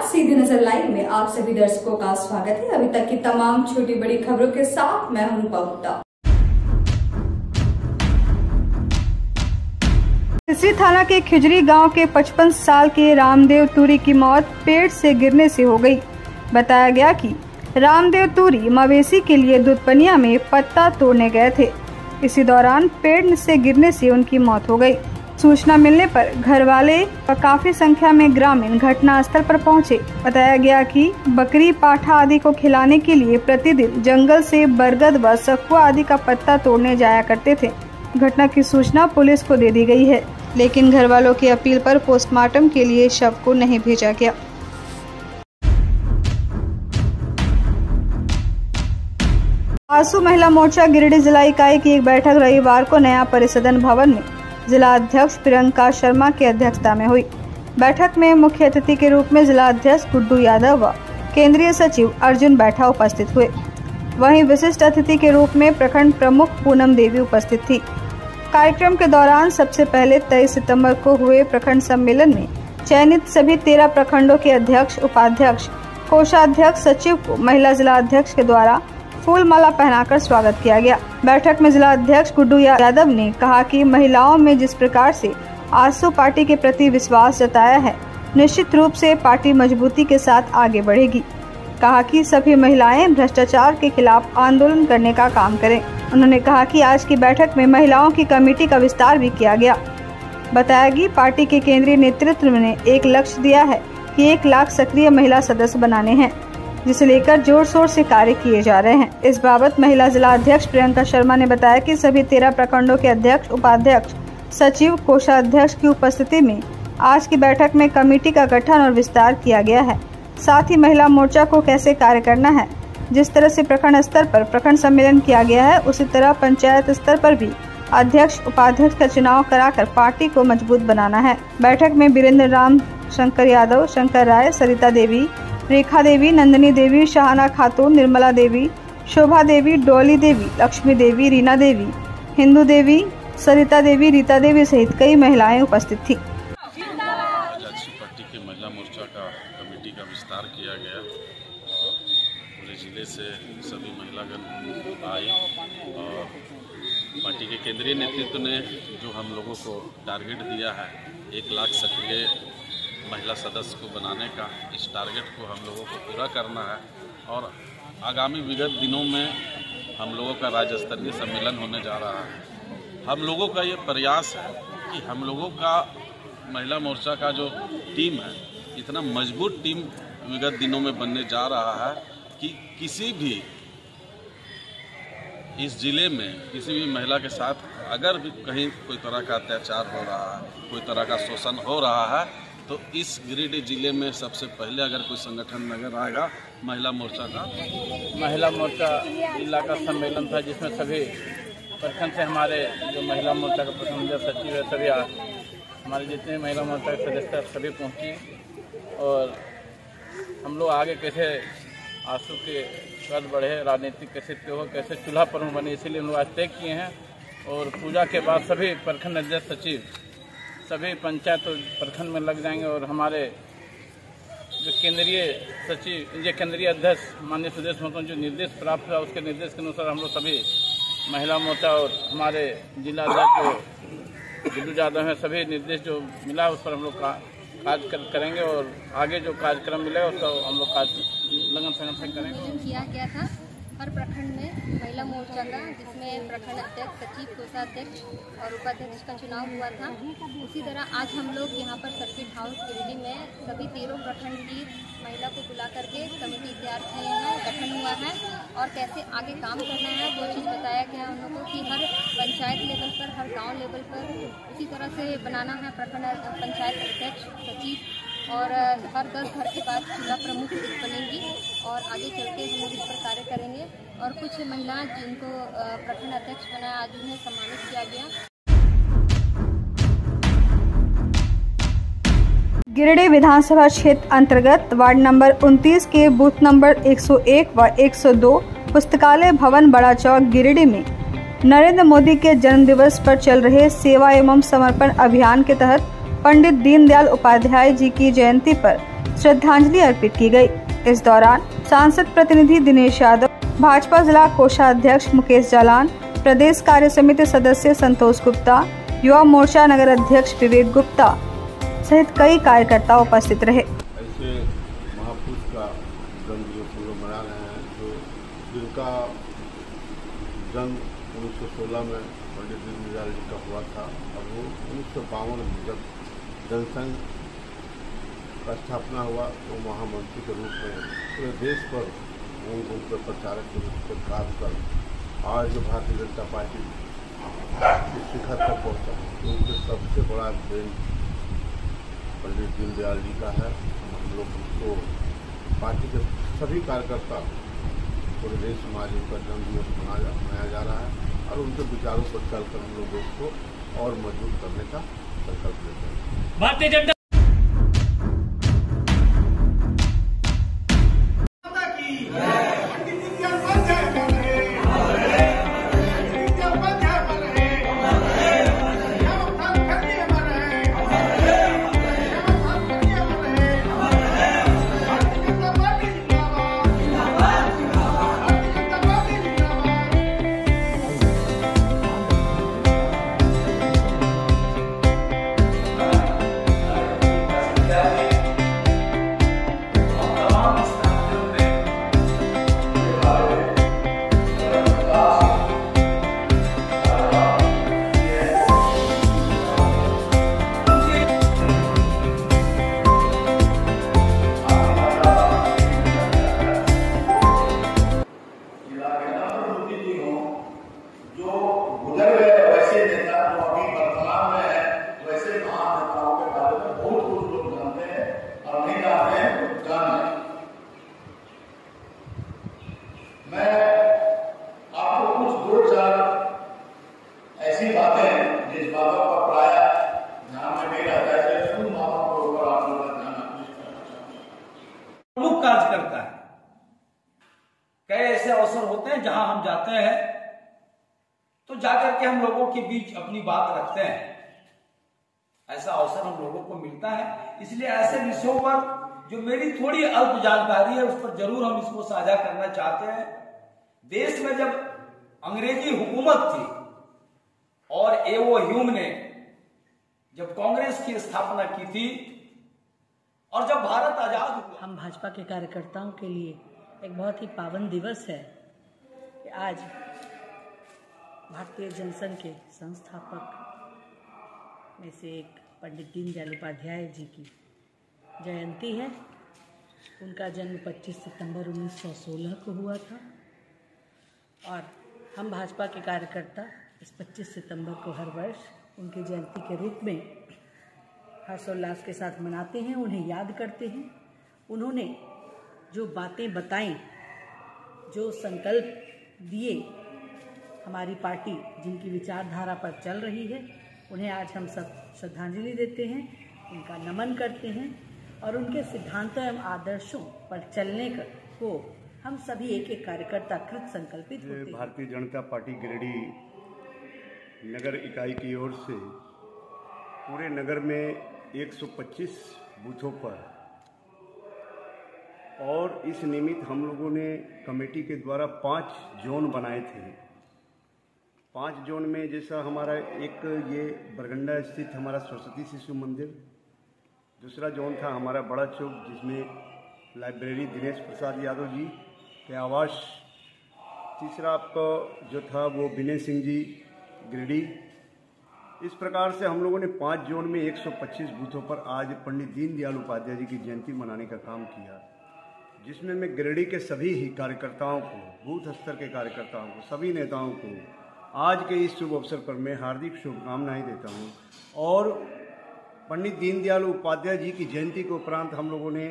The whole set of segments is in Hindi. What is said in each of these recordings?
सीधी नजर लाइव में आप सभी दर्शकों का स्वागत है। अभी तक की तमाम छोटी बड़ी खबरों के साथ मैं हूं रूपा गुप्ता। तिसरी थाना के खिजरी गांव के 55 साल के रामदेव तूरी की मौत पेड़ से गिरने से हो गई। बताया गया कि रामदेव तूरी मवेशी के लिए दूधपनिया में पत्ता तोड़ने गए थे। इसी दौरान पेड़ से गिरने से उनकी मौत हो गई। सूचना मिलने पर घर वाले व काफी संख्या में ग्रामीण घटनास्थल पर पहुंचे। बताया गया कि बकरी पाठा आदि को खिलाने के लिए प्रतिदिन जंगल से बरगद व सखुआ आदि का पत्ता तोड़ने जाया करते थे। घटना की सूचना पुलिस को दे दी गई है, लेकिन घर वालों की अपील पर पोस्टमार्टम के लिए शव को नहीं भेजा गया। आसू महिला मोर्चा गिरिडीह जिला इकाई की एक बैठक रविवार को नया परिसदन भवन में जिला अध्यक्ष प्रियंका शर्मा की अध्यक्षता में हुई। बैठक में मुख्य अतिथि के रूप में जिला अध्यक्ष गुड्डू यादव व केंद्रीय सचिव अर्जुन बैठा उपस्थित हुए। वहीं विशिष्ट अतिथि के रूप में प्रखंड प्रमुख पूनम देवी उपस्थित थी। कार्यक्रम के दौरान सबसे पहले 23 सितंबर को हुए प्रखंड सम्मेलन में चयनित सभी 13 प्रखंडों के अध्यक्ष, उपाध्यक्ष, कोषाध्यक्ष, सचिव को महिला जिला अध्यक्ष के द्वारा फूल माला पहनाकर स्वागत किया गया। बैठक में जिला अध्यक्ष गुड्डू यादव ने कहा कि महिलाओं में जिस प्रकार से आसू पार्टी के प्रति विश्वास जताया है, निश्चित रूप से पार्टी मजबूती के साथ आगे बढ़ेगी। कहा कि सभी महिलाएं भ्रष्टाचार के खिलाफ आंदोलन करने का काम करें। उन्होंने कहा कि आज की बैठक में महिलाओं की कमेटी का विस्तार भी किया गया। बताया कि पार्टी के केंद्रीय नेतृत्व ने एक लक्ष्य दिया है कि 1 लाख सक्रिय महिला सदस्य बनाने हैं, जिसे लेकर जोर शोर से कार्य किए जा रहे हैं। इस बाबत महिला जिला अध्यक्ष प्रियंका शर्मा ने बताया कि सभी 13 प्रखंडों के अध्यक्ष, उपाध्यक्ष, सचिव, कोषाध्यक्ष की उपस्थिति में आज की बैठक में कमेटी का गठन और विस्तार किया गया है। साथ ही महिला मोर्चा को कैसे कार्य करना है, जिस तरह से प्रखंड स्तर पर प्रखंड सम्मेलन किया गया है, उसी तरह पंचायत स्तर पर भी अध्यक्ष, उपाध्यक्ष का चुनाव कराकर पार्टी को मजबूत बनाना है। बैठक में वीरेंद्र राम, शंकर यादव, शंकर राय, सरिता देवी, रेखा देवी, नंदिनी देवी, शाहाना खातून, निर्मला देवी, शोभा देवी, डोली देवी, लक्ष्मी देवी, रीना देवी, हिंदू देवी, सरिता देवी, रीता देवी सहित कई महिलाएं उपस्थित थी। पार्टी के महिला मोर्चा का कमेटी का विस्तार किया गया। पूरे जिले से सभी महिलागण आए और पार्टी के केंद्रीय नेतृत्व ने जो हम लोगों को टारगेट दिया है 1 लाख सक्रिय महिला सदस्य को बनाने का, इस टारगेट को हम लोगों को पूरा करना है। और आगामी विगत दिनों में हम लोगों का राज्य स्तरीय सम्मेलन होने जा रहा है। हम लोगों का ये प्रयास है कि हम लोगों का महिला मोर्चा का जो टीम है, इतना मजबूत टीम विगत दिनों में बनने जा रहा है कि किसी भी इस जिले में किसी भी महिला के साथ अगर भी कहीं कोई तरह का अत्याचार हो रहा है, कोई तरह का शोषण हो रहा है, तो इस गिरिडीह जिले में सबसे पहले अगर कोई संगठन नजर आएगा महिला मोर्चा का। महिला मोर्चा जिला का सम्मेलन था, जिसमें सभी प्रखंड से हमारे जो महिला मोर्चा का प्रखंड सचिव है, सभी हमारे जितने महिला मोर्चा के सदस्य सभी पहुँची और हम लोग आगे कैसे आंसू के कद बढ़े, राजनीतिक कैसे हो, कैसे चूल्हा प्रमुख बने, इसीलिए हम लोग आज तय किए हैं। और पूजा के बाद सभी प्रखंड अध्यक्ष, सचिव, सभी पंचायत और प्रखंड में लग जाएंगे और हमारे जो केंद्रीय सचिव, जो केंद्रीय अध्यक्ष माननीय सुदेश महतो जो निर्देश प्राप्त हुआ, उसके निर्देश के अनुसार हम लोग सभी महिला मोर्चा और हमारे जिला अध्यक्ष गुड्डू यादव हैं, सभी निर्देश जो मिला उस पर हम लोग कार्य करेंगे और आगे जो कार्यक्रम मिलेगा उसका हम लोग लगन संगठन करेंगे। किया गया था हर प्रखंड में महिला मोर्चा का, जिसमें प्रखंड अध्यक्ष, सचिव, कोषाध्यक्ष और उपाध्यक्ष का चुनाव हुआ था। उसी तरह आज हम लोग यहाँ पर सर्किट हाउस गिरिडीह में सभी 13 प्रखंड की महिला को बुला करके कमेटी तैयार किए हैं, गठन हुआ है और कैसे आगे काम करना है वो चीज़ बताया गया हम लोगों को कि हर पंचायत लेवल पर, हर गाँव लेवल पर उसी तरह से बनाना है प्रखंड पंचायत अध्यक्ष, सचिव और हर 10 घर के बाद जिला प्रमुख बनेंगी और आगे चल के हम लोग इस पर कार्य करेंगे। और कुछ महिलाएं जिनको प्रखंड अध्यक्ष बनाया, आज उन्हें सम्मानित किया गया। गिरिडीह विधानसभा क्षेत्र अंतर्गत वार्ड नंबर 29 के बूथ नंबर 101 व 102 पुस्तकालय भवन बड़ा चौक गिरिडीह में नरेंद्र मोदी के जन्मदिवस पर चल रहे सेवा एवं समर्पण अभियान के तहत पंडित दीनदयाल उपाध्याय जी की जयंती पर श्रद्धांजलि अर्पित की गई। इस दौरान सांसद प्रतिनिधि दिनेश यादव, भाजपा जिला कोषाध्यक्ष मुकेश जालान, प्रदेश कार्य समिति सदस्य संतोष गुप्ता, युवा मोर्चा नगर अध्यक्ष विवेक गुप्ता सहित कई कार्यकर्ता उपस्थित रहे। ऐसे महापुरुष का जन्म दिवस हम लोग मना रहे हैं, जिनका जन्म 1916 में पंडित दीनदयाल जी का हुआ था। और वो 1952 में जब जनसंघ का स्थापना हुआ तो महामंत्री के रूप में पूरे देश पर उनके प्रचारक के रूप में काम कर आज जो भारतीय जनता पार्टी के शिखर तक पहुँचा, उनके सबसे बड़ा देन पंडित दीनदयाल जी का है। हम लोग उसको पार्टी के सभी कार्यकर्ता पूरे देश समाज का जन्मदिवस मनाया जा रहा है और उनके विचारों पर चलकर हम लोग देश को और मजबूत करने का संकल्प लेते हैं। भारतीय जनता कार्य करता है। कई ऐसे अवसर होते हैं जहां हम जाते हैं तो जाकर के हम लोगों के बीच अपनी बात रखते हैं, ऐसा अवसर हम लोगों को मिलता है। इसलिए ऐसे विषयों पर जो मेरी थोड़ी अल्प जानकारी है उस पर जरूर हम इसको साझा करना चाहते हैं। देश में जब अंग्रेजी हुकूमत थी और एओ ह्यूम ने जब कांग्रेस की स्थापना की थी और जब भारत आजाद हुआ, हम भाजपा के कार्यकर्ताओं के लिए एक बहुत ही पावन दिवस है कि आज भारतीय जनसंघ के संस्थापक में से एक पंडित दीनदयाल उपाध्याय जी की जयंती है। उनका जन्म 25 सितंबर 1916 को हुआ था और हम भाजपा के कार्यकर्ता इस 25 सितंबर को हर वर्ष उनकी जयंती के रूप में हर्षोल्लास के साथ मनाते हैं, उन्हें याद करते हैं। उन्होंने जो बातें बताई, जो संकल्प दिए, हमारी पार्टी जिनकी विचारधारा पर चल रही है, उन्हें आज हम सब श्रद्धांजलि देते हैं, उनका नमन करते हैं और उनके सिद्धांतों एवं आदर्शों पर चलने को हम सभी एक एक कार्यकर्ता कृत संकल्पित होते हैं। भारतीय जनता पार्टी गिरिडीह नगर इकाई की ओर से पूरे नगर में 125 बूथों पर और इस निमित्त हम लोगों ने कमेटी के द्वारा 5 जोन बनाए थे। 5 जोन में जैसा हमारा एक ये बरगंडा स्थित हमारा सरस्वती शिशु मंदिर, दूसरा जोन था हमारा बड़ा चौक जिसमें लाइब्रेरी दिनेश प्रसाद यादव जी के आवास, तीसरा आपका जो था वो विनय सिंह जी गिरिडीह। इस प्रकार से हम लोगों ने 5 जोन में 125 बूथों पर आज पंडित दीनदयाल उपाध्याय जी की जयंती मनाने का काम किया, जिसमें मैं गिरिडीह के सभी ही कार्यकर्ताओं को, बूथ स्तर के कार्यकर्ताओं को, सभी नेताओं को आज के इस शुभ अवसर पर मैं हार्दिक शुभकामनाएं देता हूं। और पंडित दीनदयाल उपाध्याय जी की जयंती के उपरांत हम लोगों ने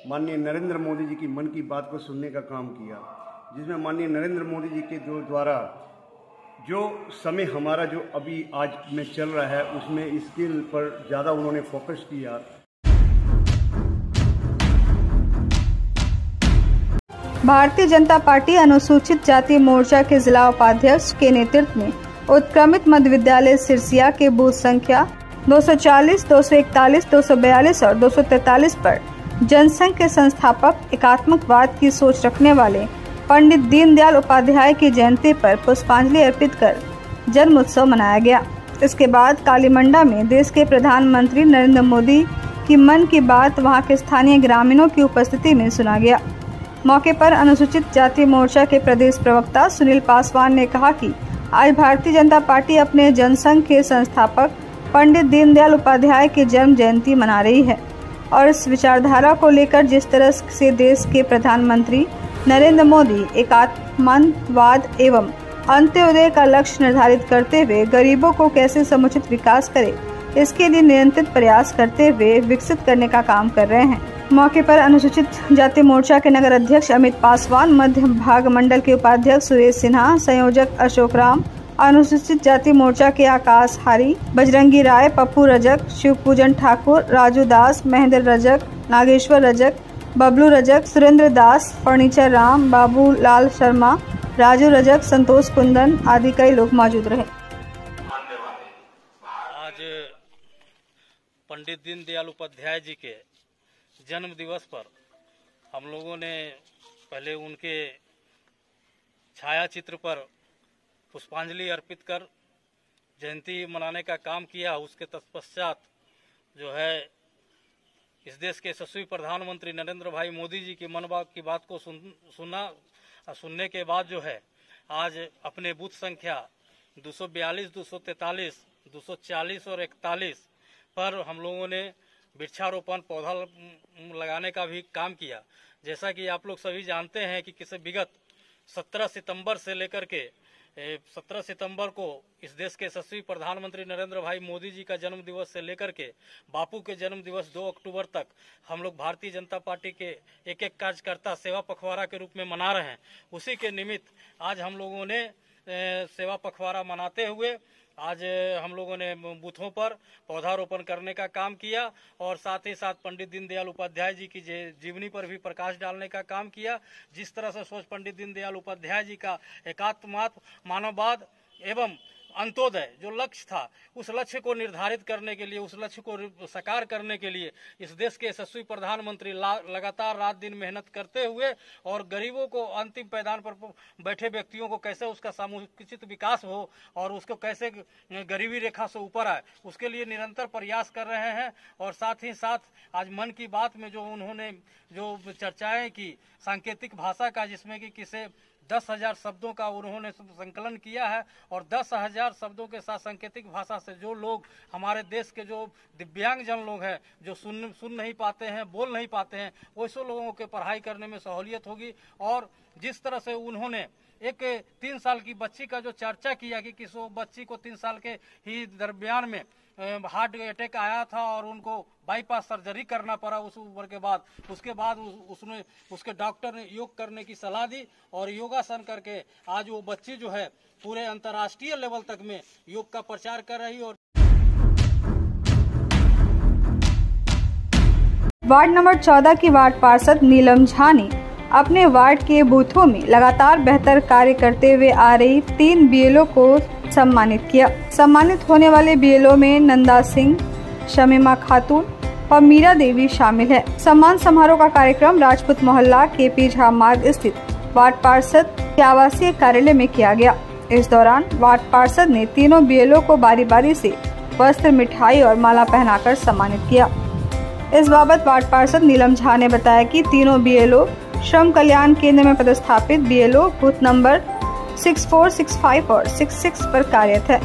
माननीय नरेंद्र मोदी जी की मन की बात को सुनने का काम किया, जिसमें माननीय नरेंद्र मोदी जी के द्वारा जो समय हमारा जो अभी आज में चल रहा है उसमें स्किल पर ज़्यादा उन्होंने फोकस किया। भारतीय जनता पार्टी अनुसूचित जाति मोर्चा के जिला उपाध्यक्ष के नेतृत्व में उत्क्रमित मध्य विद्यालय सिरसिया के बूथ संख्या 240, 241, 242 और 243 पर जनसंघ के संस्थापक एकात्मकवाद की सोच रखने वाले पंडित दीनदयाल उपाध्याय की जयंती पर पुष्पांजलि अर्पित कर जन्म उत्सव मनाया गया। इसके बाद कालीमंडा में देश के प्रधानमंत्री नरेंद्र मोदी की मन की बात वहां के स्थानीय ग्रामीणों की उपस्थिति में सुना गया। मौके पर अनुसूचित जाति मोर्चा के प्रदेश प्रवक्ता सुनील पासवान ने कहा कि आज भारतीय जनता पार्टी अपने जनसंघ के संस्थापक पंडित दीनदयाल उपाध्याय की जन्म जयंती मना रही है और इस विचारधारा को लेकर जिस तरह से देश के प्रधानमंत्री नरेंद्र मोदी एकात्मवाद एवं अंत्योदय का लक्ष्य निर्धारित करते हुए गरीबों को कैसे समुचित विकास करे, इसके लिए निरंतर प्रयास करते हुए विकसित करने का काम कर रहे हैं। मौके पर अनुसूचित जाति मोर्चा के नगर अध्यक्ष अमित पासवान, मध्य भाग मंडल के उपाध्यक्ष सुरेश सिन्हा, संयोजक अशोक राम, अनुसूचित जाति मोर्चा के आकाश हारी, बजरंगी राय, पप्पू रजक, शिवपूजन ठाकुर, राजू दास, महेंद्र रजक, नागेश्वर रजक, बबलू रजक, सुरेंद्र दास, फर्नीचर राम, बाबू लाल शर्मा, राजू रजक, संतोष कुंदन आदि कई लोग मौजूद रहे। आज पंडित दीनदयाल उपाध्याय जी के जन्म दिवस पर हम लोगों ने पहले उनके छाया चित्र पर पुष्पांजलि अर्पित कर जयंती मनाने का काम किया। उसके तत्पश्चात जो है इस देश के यशस्वी प्रधानमंत्री नरेंद्र भाई मोदी जी की मन की बात को सुनने के बाद जो है आज अपने बूथ संख्या 242, 243, 240 और 41 पर हम लोगों ने वृक्षारोपण पौधा लगाने का भी काम किया। जैसा कि आप लोग सभी जानते हैं कि किसी विगत 17 सितंबर से लेकर के 17 सितंबर को इस देश के यशस्वी प्रधानमंत्री नरेंद्र भाई मोदी जी का जन्म दिवस से लेकर के बापू के जन्म दिवस 2 अक्टूबर तक हम लोग भारतीय जनता पार्टी के एक एक कार्यकर्ता सेवा पखवाड़ा के रूप में मना रहे हैं। उसी के निमित्त आज हम लोगों ने सेवा पखवाड़ा मनाते हुए आज हम लोगों ने बूथों पर पौधारोपण करने का काम किया और साथ ही साथ पंडित दीनदयाल उपाध्याय जी की जीवनी पर भी प्रकाश डालने का काम किया। जिस तरह से सोच पंडित दीनदयाल उपाध्याय जी का एकात्मवाद, मानववाद एवं अंत्योदय जो लक्ष्य था, उस लक्ष्य को निर्धारित करने के लिए, उस लक्ष्य को साकार करने के लिए इस देश के यशस्वी प्रधानमंत्री लगातार रात दिन मेहनत करते हुए और गरीबों को, अंतिम पैदान पर बैठे व्यक्तियों को कैसे उसका समुचित विकास हो और उसको कैसे गरीबी रेखा से ऊपर आए, उसके लिए निरंतर प्रयास कर रहे हैं। और साथ ही साथ आज मन की बात में जो उन्होंने जो चर्चाएं की सांकेतिक भाषा का, जिसमें कि किसे 10,000 शब्दों का उन्होंने संकलन किया है और 10,000 शब्दों के साथ सांकेतिक भाषा से जो लोग हमारे देश के जो दिव्यांग जन लोग हैं, जो सुन नहीं पाते हैं, बोल नहीं पाते हैं, वैसे लोगों के पढ़ाई करने में सहूलियत होगी। और जिस तरह से उन्होंने एक 3 साल की बच्ची का जो चर्चा किया कि किस बच्ची को 3 साल के ही दरमियान में हार्ट अटैक आया था और उनको बाईपास सर्जरी करना पड़ा उस उम्र के बाद, उसके बाद उसने उसके डॉक्टर ने योग करने की सलाह दी और योगासन करके आज वो बच्ची जो है पूरे अंतर्राष्ट्रीय लेवल तक में योग का प्रचार कर रही। और वार्ड नंबर 14 की वार्ड पार्षद नीलम झा ने अपने वार्ड के बूथों में लगातार बेहतर कार्य करते हुए आ रही 3 बीएलओ को सम्मानित किया। सम्मानित होने वाले बीएलओ में नंदा सिंह, शमीमा खातून और मीरा देवी शामिल है। सम्मान समारोह का कार्यक्रम राजपूत मोहल्ला KP झा मार्ग स्थित वार्ड पार्षद के आवासीय कार्यालय में किया गया। इस दौरान वार्ड पार्षद ने तीनों बीएलओ को बारी बारी से वस्त्र, मिठाई और माला पहनाकर सम्मानित किया। इस बाबत वार्ड पार्षद नीलम झा ने बताया कि तीनों बीएलओ श्रम कल्याण केंद्र में पदस्थापित बीएलओ बूथ नंबर 64, 65 और 66 पर कार्यरत है।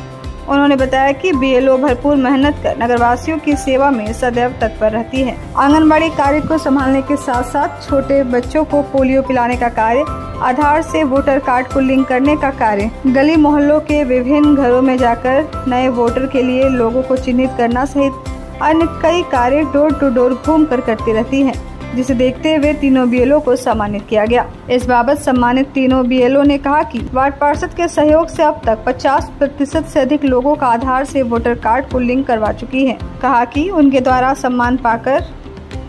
उन्होंने बताया कि बीएलओ भरपूर मेहनत कर नगरवासियों की सेवा में सदैव तत्पर रहती है। आंगनबाड़ी कार्य को संभालने के साथ साथ छोटे बच्चों को पोलियो पिलाने का कार्य, आधार से वोटर कार्ड को लिंक करने का कार्य, गली मोहल्लों के विभिन्न घरों में जाकर नए वोटर के लिए लोगों को चिन्हित करना सहित अन्य कई कार्य डोर टू डोर घूम कर करती रहती है, जिसे देखते हुए तीनों बीएलओ को सम्मानित किया गया। इस बाबत सम्मानित तीनों बीएलओ ने कहा कि वार्ड पार्षद के सहयोग से अब तक 50% से अधिक लोगों का आधार से वोटर कार्ड को लिंक करवा चुकी है। कहा कि उनके द्वारा सम्मान पाकर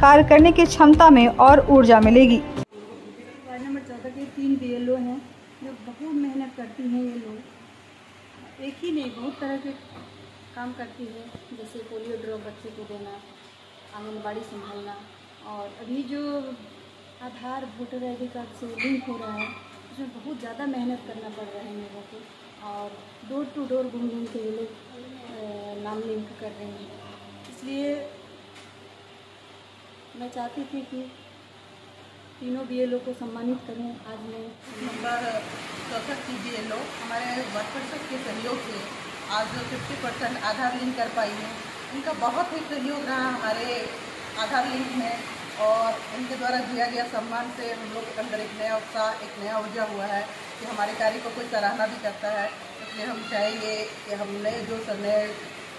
कार्य करने की क्षमता में और ऊर्जा मिलेगी। वार्ड नंबर 14 के 3 बीएलओ हैं जो बहुत मेहनत करती हैं। ये लोग एक ही नहीं, बहुत तरह के काम करती है, जैसे पोलियो ड्रॉप बच्चे को देना, आंगनबाड़ी संभालना, और अभी जो आधार वोटर ID कार्ड से लिंक हो रहा है उसमें बहुत ज़्यादा मेहनत करना पड़ रहा है लोगों को, और डोर टू डोर घूम घूम के ये लोग नाम लिंक कर रहे हैं। इसलिए मैं चाहती थी कि तीनों BLO को सम्मानित करूं। आज मैं नंबर 64 की BLO हमारे वर्कर्स के सहयोग से आज 50% आधार लिंक कर पाई है। इनका बहुत ही सहयोग रहा हमारे आधार लिंक में, और इनके द्वारा दिया गया सम्मान से हम लोग के अंदर एक नया उत्साह, एक नया ऊर्जा हुआ है कि हमारे कार्य को कोई सराहना भी करता है। इसलिए हम चाहेंगे कि हम नए जोश और नए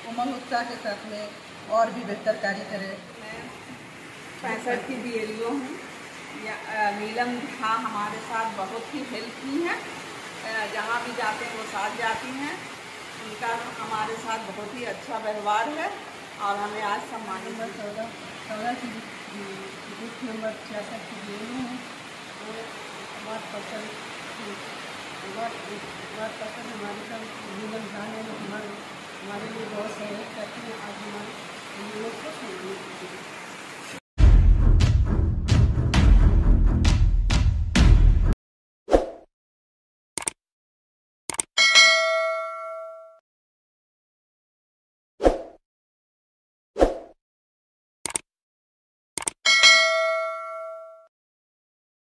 उमंग उत्साह के साथ में और भी बेहतर कार्य करें। मैं 65 की BLO हूँ। नीलम हाँ हमारे साथ बहुत ही हेल्प की है, जहाँ भी जाते हैं वो साथ जाती हैं। उनका हमारे साथ बहुत ही अच्छा व्यवहार है और हमें आज सम्मानित। नंबर 14 की बूथ नंबर 66 की BLO है, वो वार्ड पर्सन हमारे साथ नीलम खान है, हमारे लिए बहुत सहयोग करती हैं।